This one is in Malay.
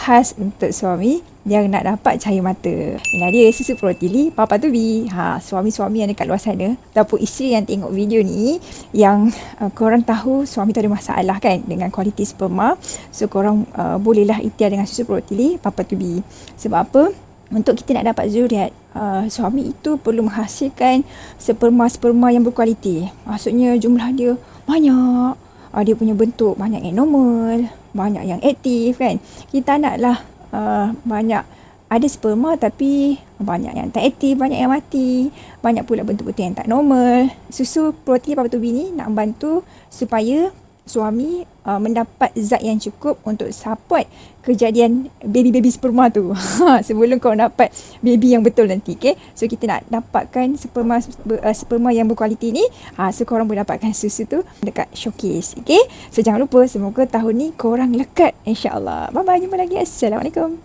khas untuk suami yang nak dapat cahaya mata. Inilah dia susu Protili Papa to be. Suami-suami yang dekat luar sana ataupun isteri yang tengok video ni, yang korang tahu suami tu ada masalah kan dengan kualiti sperma. So korang bolehlah ikhtiar dengan susu Protili Papa to be. Sebab apa? Untuk kita nak dapat zuriat, suami itu perlu menghasilkan sperma-sperma yang berkualiti. Maksudnya jumlah dia banyak. Dia punya bentuk banyak yang normal, banyak yang aktif kan. Kita naklah banyak ada sperma tapi banyak yang tak aktif, banyak yang mati, banyak pula bentuk-bentuk yang tak normal. Susu Protili Papa to be ni nak membantu supaya suami mendapat zat yang cukup untuk support kejadian baby-baby sperma tu sebelum kau dapat baby yang betul nanti. Okay? So kita nak dapatkan sperma yang berkualiti ni, so korang boleh dapatkan susu tu dekat showcase. Okay? So jangan lupa, semoga tahun ni korang lekat, insyaAllah. Bye-bye, jumpa lagi. Assalamualaikum.